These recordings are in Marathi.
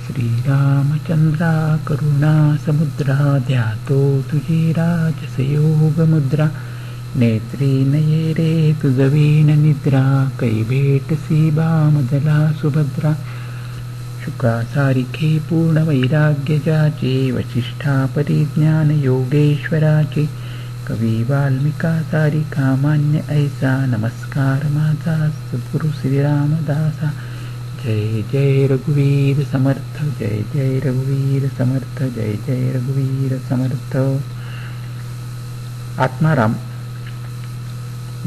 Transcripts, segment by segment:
श्रीरामचंद्रा करुणा समुद्रा ध्यातो तुझी राजसयोग मुद्रा नेत्री नये रे तुझवीन निद्रा कै भेटसी बामदला सुभद्रा शुक्रासारिखे पूर्ण वैराग्य ज्याचे वसिष्ठा परिज्ञान योगेश्वराचे कवी वाल्मिका सारिका मान्य ऐसा नमस्कार माझा सद्गुरु श्रीरामदासा जय जय रघुवीर समर्थ जय जय रघुवीर समर्थ जय जय रघुवीर समर्थ। आत्माराम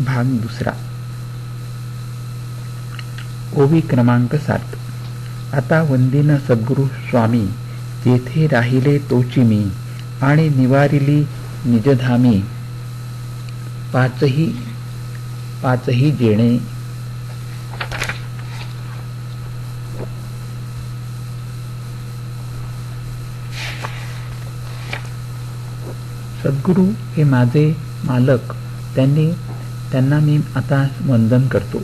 भाग दुसरा ओवी क्रमांक 7। आता वंदिन सद्गुरु स्वामी जेथे राहिले तोची मी आणि निवारिली निजधामी पाचही जेणे सद्गुरु हे माझे मालक त्यांना मी आता वंदन करतो।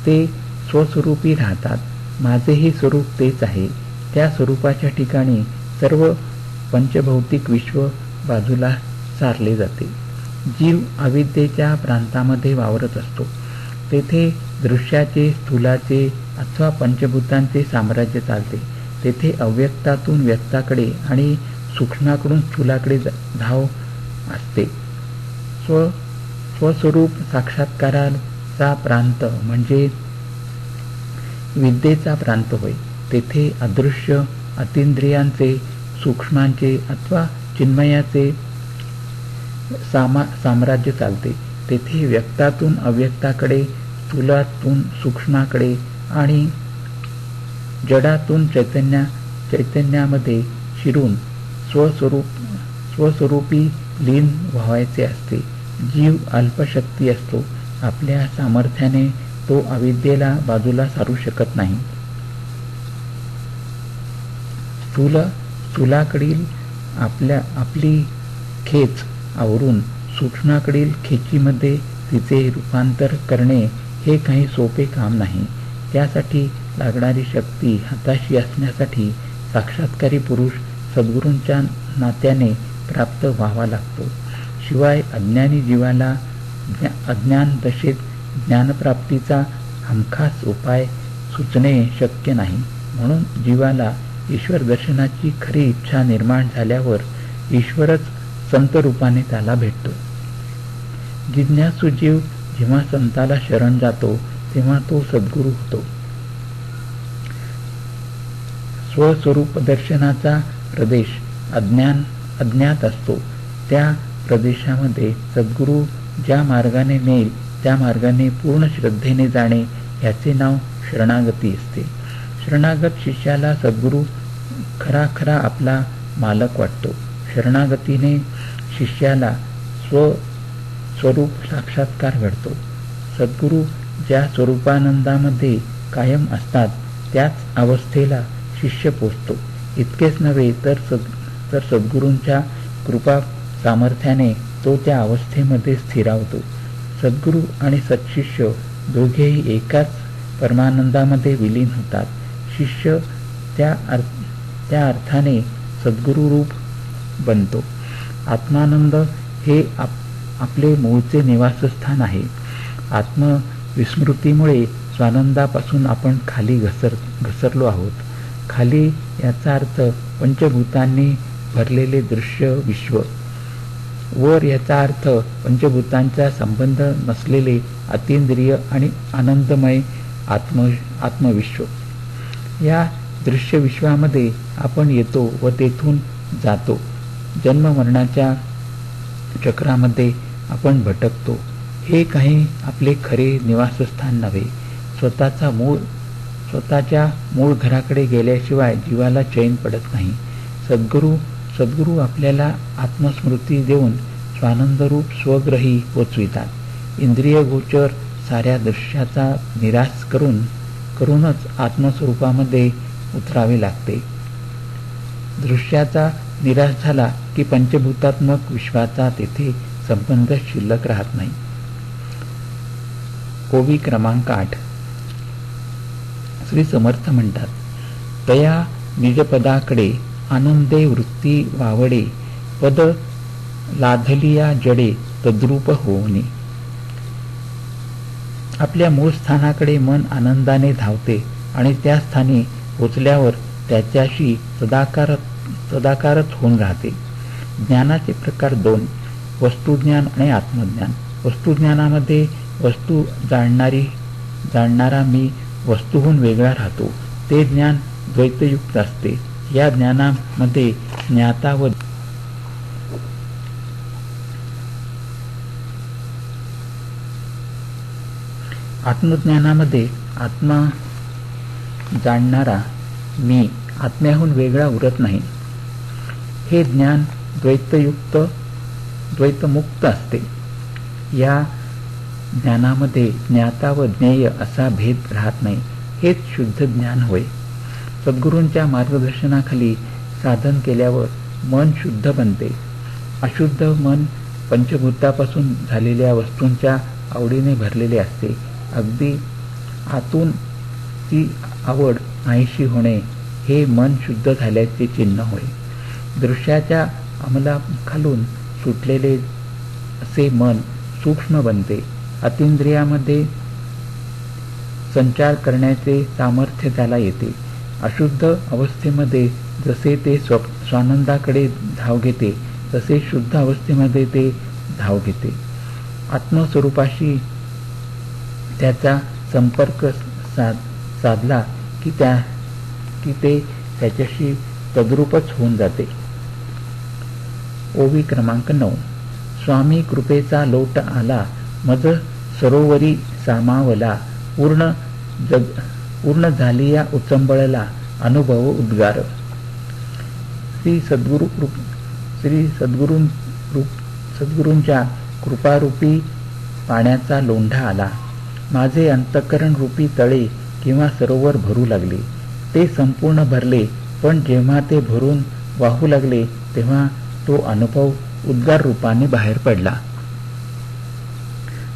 ते स्वस्वरूपी राहतात, माझेही स्वरूप तेच आहे। त्या स्वरूपाच्या ठिकाणी सर्व पंचभौतिक विश्व बाजूला सारले जाते। जीव अविद्येच्या प्रांतामध्ये वावरत असतो, तेथे दृश्याचे स्थूलाचे अथवा पंचभूतांचे साम्राज्य चालते। तेथे अव्यक्तातून व्यक्ताकडे आणि सूक्ष्माकडून स्थूलाकडे धाव असते। स्वस्वरूप साक्षात्काराचा प्रांत म्हणजे विद्येचा प्रांत होय। तेथे अदृश्य अतींद्रियांचे सूक्ष्मांचे अथवा चिन्मयाचे साम्राज्य चालते। तेथे व्यक्तातून अव्यक्ताकडे, स्थूलातून सूक्ष्माकडे आणि जडातून चैतन्यामध्ये शिरून स्वस्वरूपी लीन व्हावायचे असते। जीव अल्पशक्ती असतो, आपल्या सामर्थ्याने तो अविद्येला बाजूला सारू शकत नाही। स्थूलाकडील आपली खेच आवरून सूक्ष्माकडील खेचीमध्ये तिचे रूपांतर करणे हे काही सोपे काम नाही। त्यासाठी लागणारी शक्ती हाताशी असण्यासाठी साक्षात्कारी पुरुष सद्गुरूंच्या नात्याने प्राप्त व्हावा लागतो। शिवाय अज्ञानी जीवाला अज्ञान दशेत ज्ञानप्राप्तीचा हमखास उपाय सुचणे शक्य नाही। म्हणून जीवाला ईश्वर दर्शनाची खरी इच्छा निर्माण झाल्यावर ईश्वरच संत रूपाने त्याला भेटतो। जिज्ञासू जीव जेव्हा संताला शरण जातो तेव्हा तो सद्गुरू होतो। स्वस्वरूप दर्शनाचा प्रदेश अज्ञात असतो। त्या प्रदेशामध्ये सद्गुरू ज्या मार्गाने नेईल त्या मार्गाने पूर्ण श्रद्धेने जाणे याचे नाव शरणागती असते। शरणागत शिष्याला सद्गुरू खरा आपला मालक वाटतो। शरणागतीने शिष्याला स्वरूप साक्षात्कार घडतो। सद्गुरू ज्या स्वरूपानंदामध्ये कायम असतात त्याच अवस्थेला शिष्य पोचतो। इतकेच नव्हे तर सद्गुरूंच्या कृपा सामर्थ्याने तो त्या अवस्थेमध्ये स्थिरावतो। सद्गुरू आणि सत्शिष्य दोघेही एकाच परमानंदामध्ये विलीन होतात। शिष्य त्या अर्थाने सद्गुरू रूप बनतो। आत्मानंद हे आपले मूळचे निवासस्थान आहे। आत्मविस्मृतीमुळे स्वानंदापासून आपण खाली घसरलो आहोत। खाली याचा अर्थ पंचभूतांनी भरलेले दृश्य विश्व, वर याचा अर्थ पंचभूतांचा संबंध नसलेले अतींद्रिय आणि आनंदमय आत्मविश्व। या दृश्य विश्वामध्ये आपण येतो व तेथून जातो। जन्म मरणाच्या चक्रामध्ये आपण भटकतो। हे काही आपले खरे निवासस्थान नव्हे। स्वतःच्या मूळ घराकडे गेल्याशिवाय जीवाला चैन पडत नाही। सद्गुरू आपल्याला आत्मस्मृती देऊन स्वानंदरूप स्वग्रही पोचवितात। इंद्रिय गोचर साऱ्या दृश्याचा निराश करूनच आत्मस्वरूपामध्ये उतरावे लागते। दृश्याचा निराश झाला की पंचभूतात्मक विश्वाचा तेथे संबंध शिल्लक राहत नाही। ओवी क्रमांक 8। श्री समर्थ म्हणतात, तया निजपदाकडे आनंदे वृत्ती वावडे पद लाधलिया जडे तद्रूप होऊनी. आपल्या मूळ स्थानाकडे मन आनंदाने धावते आणि त्या स्थानी पोचल्यावर त्याच्याशी सदाकारच होऊन राहते. ज्ञानाचे प्रकार दोन, वस्तुज्ञान आणि आत्मज्ञान. वस्तुज्ञानामध्ये वस्तू जाणणारा मी वस्तूहून वेगळा राहतो. ते ज्ञान द्वैतयुक्त असते. या ज्ञानामध्ये ज्ञाता व आत्मज्ञानामध्ये आत्मा जाणणारा मी आत्म्याहून वेगळा उरत नाही. हे ज्ञान द्वैतमुक्त असते. या ज्ञानामध्ये ज्ञाता व ज्ञेय असा भेद राहत नाही. हेच शुद्ध ज्ञान होय. सद्गुरूंच्या मार्गदर्शनाखाली साधन केल्यावर मन शुद्ध बनते. अशुद्ध मन पंचभूतापासून झालेल्या वस्तूंच्या आवडीने भरलेले असते. अगदी आतून ती आवड नाहीशी होणे हे मन शुद्ध झाल्याचे चिन्ह होय. दृश्याच्या अंमलाखालून सुटलेले असे मन सूक्ष्म बनते. अतींद्रियामध्ये संचार करण्याचे सामर्थ्य त्याला येते. अशुद्ध अवस्थेमध्ये जसे ते स्वानंदाकडे धाव घेते तसे शुद्ध अवस्थेमध्ये ते धाव घेते. आत्मस्वरूपाशी त्याचा संपर्क साधला की ते त्याच्याशी तद्रूपच होऊन जाते. ओवी क्रमांक 9. स्वामी कृपेचा लोट आला मज सरोवरी सामावला पूर्ण झाली या उचंबळला अनुभव उद्गार. सद्गुरूंच्या कृपारूपी पाण्याचा लोंढा आला. माझे अंतःकरण रूपी तळे किंवा सरोवर भरू लागले. ते संपूर्ण भरले, पण जेव्हा ते भरून वाहू लागले तेव्हा तो अनुभव उद्गार रूपाने बाहेर पडला.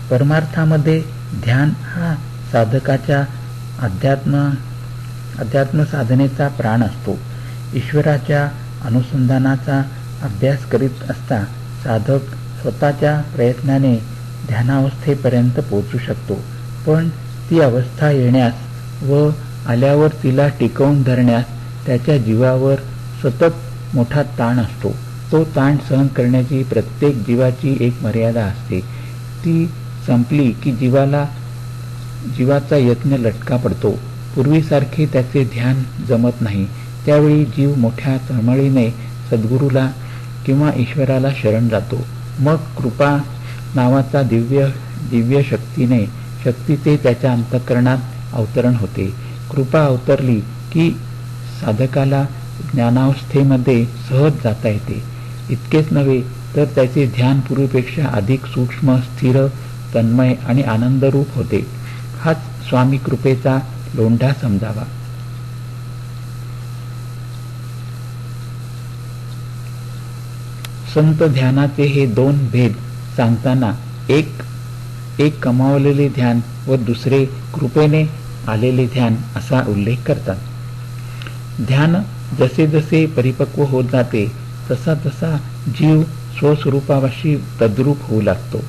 परमार्थामध्ये ध्यान हा साधकाच्या अध्यात्म साधनेचा प्राण असतो. ईश्वराच्या अनुसंधानाचा अभ्यास करीत असता साधक स्वतःच्या प्रयत्नाने ध्यानावस्थेपर्यंत पोहोचू शकतो. पण ती अवस्था येण्यास व आल्यावर तिला टिकवून धरण्यास त्याच्या जीवावर सतत मोठा ताण असतो. तो ताण सहन करण्याची प्रत्येक जीवाची एक मर्यादा असते. ती संपली की जीवाचा यत्न लटका पडतो. पूर्वीसारखे त्याचे ध्यान जमत नाही. त्यावेळी जीव मोठ्या तळमळीने सद्गुरूला किंवा ईश्वराला शरण जातो. मग कृपा नावाचा दिव्य शक्तीचे त्याच्या अंतःकरणात अवतरण होते. कृपा अवतरली की साधकाला ज्ञानावस्थेमध्ये सहज जाता येते. इतकेच नव्हे तर त्याचे ध्यान पूर्वीपेक्षा अधिक सूक्ष्म, स्थिर, तन्मय आणि आनंदरूप होते. हाच स्वामी कृपेचा लोंढा समजावा. संत ध्यानाचे हे दोन भेद सांगताना एक कमावलेले ध्यान व दुसरे कृपेने आलेले ध्यान असा उल्लेख करतात. ध्यान जसे जसे परिपक्व होत जाते तसा तसा जीव स्वस्वरूपाशी तद्रूप होऊ लागतो.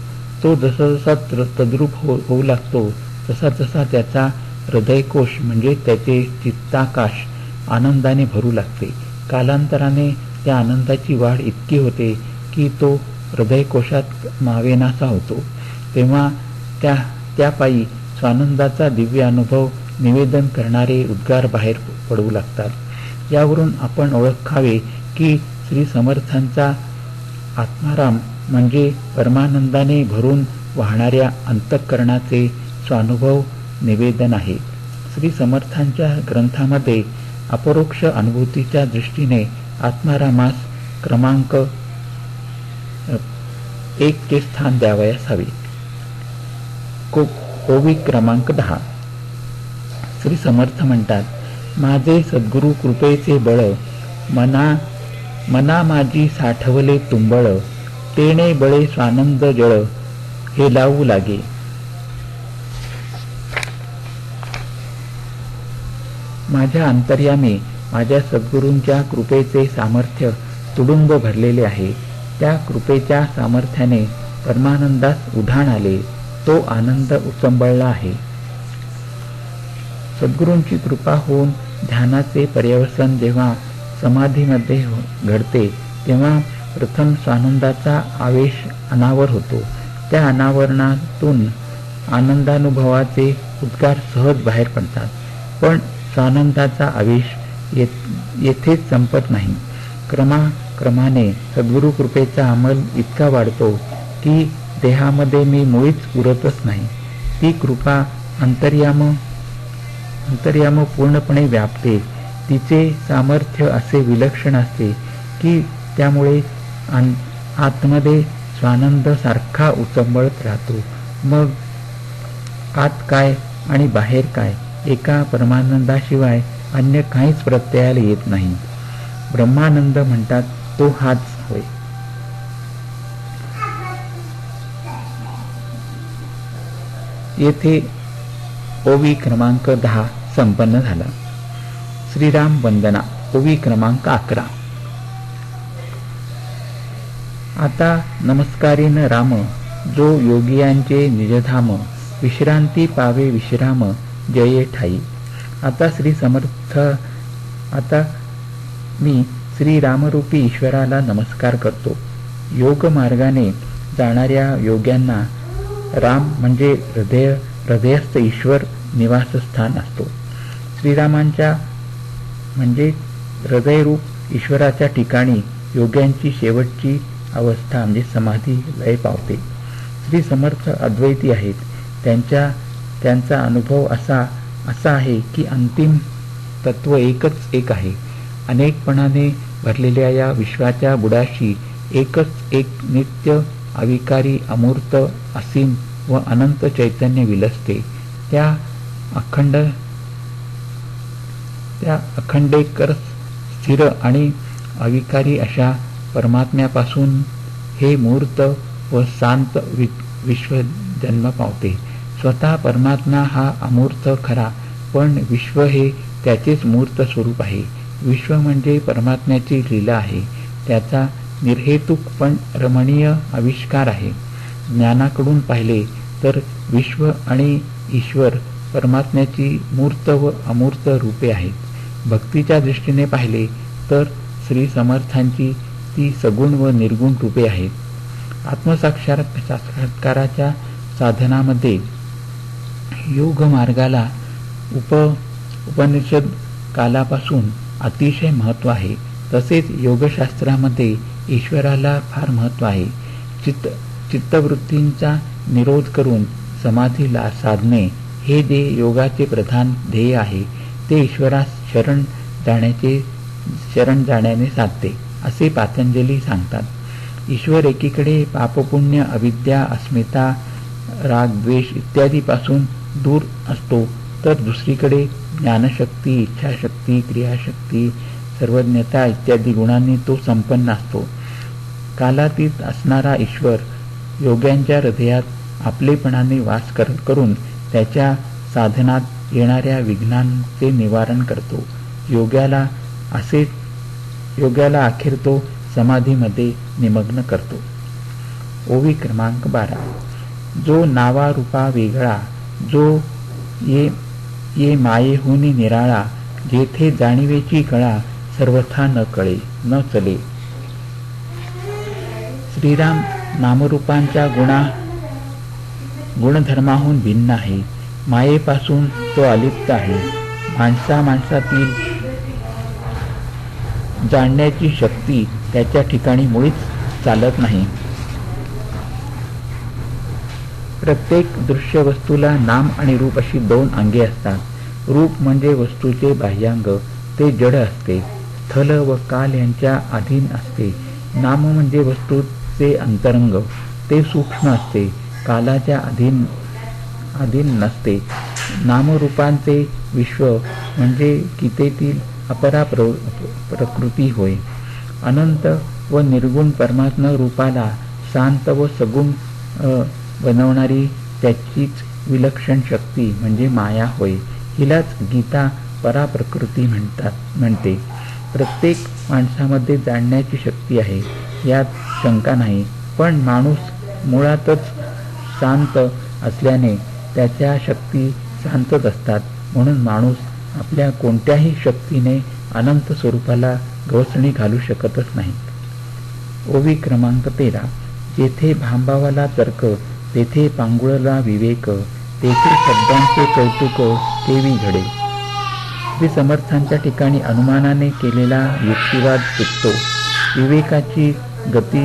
तो जसा जसा तद्रूप होऊ लागतो तसा तसा त्याचा हृदयकोश म्हणजे त्याचे चित्ताकाश आनंदाने भरू लागते. कालांतराने त्या आनंदाची वाढ इतकी होते की तो हृदयकोशात मावेनासा होतो. तेव्हा त्या पायी स्वानंदाचा दिव्य अनुभव निवेदन करणारे उद्गार बाहेर पडू लागतात. यावरून आपण ओळखावे की श्री समर्थांचा आत्माराम म्हणजे परमानंदाने भरून वाहणाऱ्या अंतःकरणाचे स्वानुभव निवेदन आहे. श्री समर्थांच्या ग्रंथामध्ये अपरोक्ष अनुभूतीच्या दृष्टीने आत्मारामास क्रमांक 1 चे स्थान द्यावयास हवे. ओवी क्रमांक 10. श्री समर्थ म्हणतात, माझे सद्गुरु कृपेचे बळ मना माझी साठवले तुंबळ तेणे बळे स्वानंद जळ हे लावू लागे. माझ्या अंतर्यामी माझ्या सद्गुरूंच्या कृपेचे सामर्थ्य तुडुंब भरलेले आहे. त्या कृपेच्या सामर्थ्याने परमानंदास उधाण आले. तो आनंद उचंबळला आहे. सद्गुरूंची कृपा होऊन ध्यानाचे पर्यवसन जेव्हा समाधीमध्ये घडते तेव्हा प्रथम स्वानंदाचा आवेश अनावर होतो. त्या अनावरणातून आनंदानुभवाचे उद्गार सहज बाहेर पडतात. पण स्वानंदाचा आवेश येथेच संपत नाही. क्रमाक्रमाने सद्गुरु कृपेचा अंमल इतका वाढतो की देहामध्ये मी मुळीच उरतच नाही. ती कृपा अंतर्याम पूर्णपणे व्यापते. तिचे सामर्थ्य असे विलक्षण असते की त्यामुळे आतमध्ये स्वानंद सारखा उचंबळत राहतो. मग आत काय आणि बाहेर काय, एका परमानंदाशिवाय अन्य काहीच प्रत्ययाला येत नाही. ब्रह्मानंद म्हणतात तो हाच होय. येथे ओवी क्रमांक 10 संपन्न झाला. श्रीराम वंदना ओवी क्रमांक 11. आता नमस्कारीन राम, जो योगियांचे निजधाम, विश्रांती पावे विश्राम, जये ठाई. आता श्री समर्थ, आता मी श्री रामरूपी ईश्वराला नमस्कार करतो. योग मार्गाने जाणाऱ्या योग्यांना राम म्हणजे हृदयस्थ ईश्वर निवासस्थान असतो. श्रीरामांच्या म्हणजे हृदयरूप ईश्वराच्या ठिकाणी योग्यांची शेवटची अवस्था म्हणजे समाधी लय पावते. श्री समर्थ अद्वैती आहेत. त्यांचा अनुभव असा आहे की अंतिम तत्व एकच एक आहे. अनेकपणाने भरलेल्या या विश्वाच्या बुडाशी एकच एक नित्य अविकारी अमूर्त असीम व अनंत चैतन्य विलसते. त्या अखंडेकर स्थिर आणि अविकारी अशा परमात्म्यापासून हे मूर्त व शांत विश्व जन्म पावते. स्वतः परमात्मा हा अमूर्त खरा, पण विश्व हे त्याचेच मूर्त स्वरूप आहे. विश्व म्हणजे परमात्म्याची लीला आहे. त्याचा निर्हेतुक पण रमणीय आविष्कार आहे. ज्ञानाकडून पाहिले तर विश्व आणि ईश्वर परमात्म्याची मूर्त व अमूर्त रूपे आहेत. भक्तीच्या दृष्टीने पाहिले तर श्री समर्थांची ती सगुण व निर्गुण रूपे आहेत. आत्मसाक्षात्काराच्या साधनामध्ये योग मार्गाला उपनिषद कालापासून अतिशय महत्त्व आहे. तसेच योगशास्त्रामध्ये ईश्वराला फार महत्त्व आहे. चित्तवृत्तींचा निरोध करून समाधीला साधणे हे जे योगाचे प्रधान ध्येय आहे ते ईश्वरास शरण जाण्याने साधते असे पातंजली सांगतात. ईश्वर एकीकडे पापपुण्य अविद्या अस्मिता राग द्वेष इत्यादीपासून दूर असतो, तर दुसरीकडे ज्ञानशक्ती इच्छाशक्ती क्रियाशक्ती सर्वज्ञता इत्यादी गुणांनी तो संपन्न असतो. कालातीत असणारा ईश्वर योग्यांच्या हृदयात आपलेपणाने वास करून त्याच्या साधनात येणाऱ्या विघ्नांचे निवारण करतो. योग्याला अखेर तो समाधीमध्ये निमग्न करतो. ओवी क्रमांक 12. जो नावा रूपा वेगळा, जो ये मायेहुनी निराळा, जेथे जाणीवेची कळा सर्वथा न कळे न चले. श्रीराम नामरूपांच्या गुणधर्माहून भिन्न आहे. मायेपासून तो अलिप्त आहे. माणसातील जाणण्याची शक्ती त्याच्या ठिकाणी मुळीच चालत नाही. प्रत्येक दृश्य वस्तूला नाम आणि रूप अशी दोन अंगे असतात. रूप म्हणजे वस्तूचे बाह्यांग, ते जड असते, स्थल व काल यांच्या अधीन असते. नाम म्हणजे वस्तूचे अंतरंग, ते सूक्ष्म असते, कालाच्या अधीन नसते. नामरूपांचे विश्व म्हणजे गीतेतील अपरा प्रकृती होय. अनंत व निर्गुण परमात्मा रूपाला शांत व सगुण बनवणारी त्याचीच विलक्षण शक्ती म्हणजे माया होय. हिलाच गीता पराप्रकृती म्हणते. प्रत्येक माणसामध्ये जाणण्याची शक्ती आहे, यात शंका नाही. पण माणूस मुळातच शांत असल्याने त्याच्या शक्ती शांतच असतात. म्हणून माणूस आपल्या कोणत्याही शक्तीने अनंत स्वरूपाला गवसणी घालू शकतच नाही. ओवी क्रमांक 13. जेथे भांबावाला तर्क, तेथे पांगुळला विवेक, तेथे शब्दांचे कौतुक तेवी घडे. श्री समर्थांच्या ठिकाणी अनुमानाने केलेला युक्तिवाद चुकतो. विवेकाची गती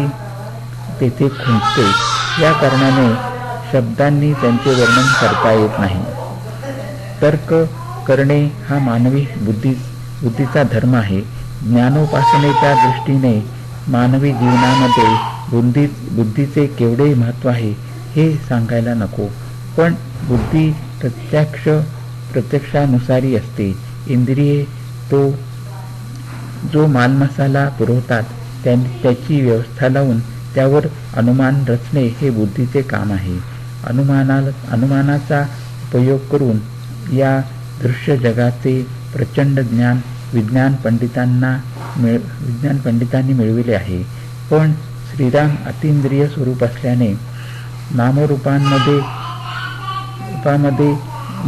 तेथे खुंटते. या कारणाने शब्दांनी त्यांचे वर्णन करता येत नाही. तर्क करणे हा मानवी बुद्धीचा धर्म आहे. ज्ञानोपासनेच्या दृष्टीने मानवी जीवनामध्ये बुद्धीचे केवढे महत्त्व आहे हे सांगायला नको. पण बुद्धी प्रत्यक्षानुसारी असते. इंद्रिये जो मालमसाला पुरवतात त्याची व्यवस्था लावून त्यावर अनुमान रचणे हे बुद्धीचे काम आहे. अनुमानाचा उपयोग करून या दृश्य जगाचे प्रचंड ज्ञान विज्ञान पंडितांनी मिळविले आहे. पण श्रीराम अतींद्रिय स्वरूप असल्याने नामरूपामध्ये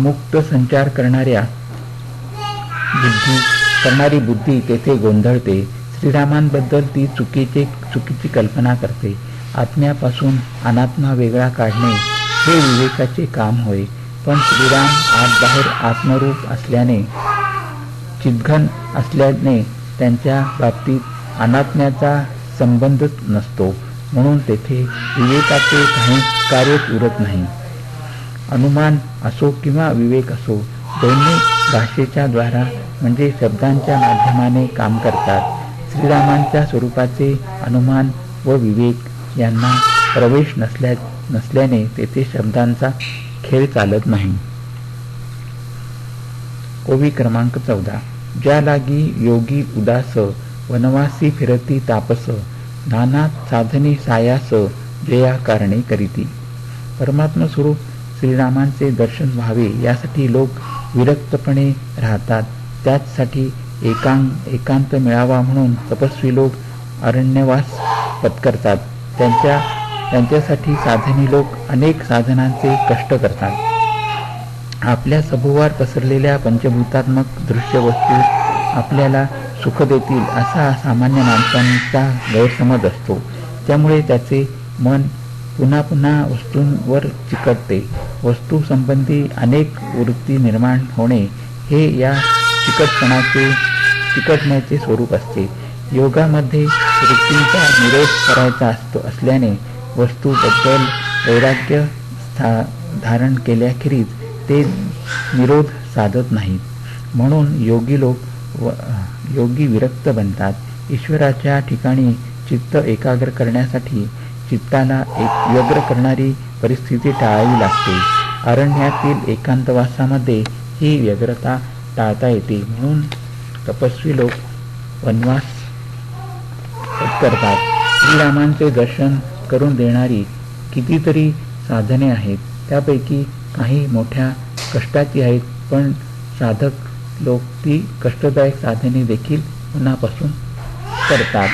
मुक्त संचार करणारी बुद्धी तेथे गोंधळते. श्रीरामांबद्दल ती चुकीची कल्पना करते. आत्म्यापासून अनात्मा वेगळा काढणे हे विवेकाचे काम होय. पण श्रीराम आत बाहेर आत्मरूप असल्याने चिद्घन असल्याने त्यांच्या बाबतीत अनात्म्याचा संबंधच नसतो. म्हणून तेथे विवेकाचे काही कार्यच उरत नाही. अनुमान असो किंवा विवेक असो, दोन्ही भाषेच्या द्वारा म्हणजे शब्दांच्या माध्यमाने काम करतात. श्रीरामांच्या स्वरूपाचे अनुमान व विवेक यांना प्रवेश नसल्याने तेथे शब्दांचा खेळ चालत नाही. ओवी क्रमांक 14. ज्या लागी योगी उदास, वनवासी फिरती तापस, नाना साधनी सायास, जया कारणे करीती. परमात्मा स्वरूप श्रीरामांचे दर्शन व्हावे यासाठी लोक विरक्तपणे राहतात. त्याचसाठी एकांत मिळावा म्हणून तपस्वी लोक अरण्यवास पत्करतात. त्यांच्यासाठी साधनी लोक अनेक साधनांचे कष्ट करतात. आपल्या सभोवार पसरलेल्या पंचभूतात्मक दृश्य वस्तू आपल्याला सुख देतील असा सामान्य माणसांचा गैरसमज असतो. त्यामुळे त्याचे मन पुन्हा पुन्हा वस्तूंवर चिकटते. वस्तू संबंधी अनेक वृत्ती निर्माण होणे हे या चिकटण्याचे स्वरूप असते. योगामध्ये वृत्तींचा निरोध करायचा असल्याने वस्तूबद्दल वैराग्य धारण केल्याखेरीज ते निरोध साधत नाहीत. म्हणून योगी विरक्त बनतात. ईश्वराच्या ठिकाणी चित्त एकाग्र करण्यासाठी चित्ताला व्यग्र करणारी परिस्थिती टाळावी लागते. अरण्यातील एकांतवासामध्ये ही व्यग्रता टाळता येते. म्हणून तपस्वी लोक वनवास करतात. श्रीरामांचे दर्शन करून देणारी कितीतरी साधने आहेत. त्यापैकी काही मोठ्या कष्टाची आहेत, पण साधक लोक ती कष्टदायक साधने देखील मनापासून करतात.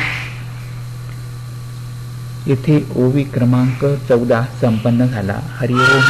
येथे ओवी क्रमांक 14 संपन्न झाला. हरिओम.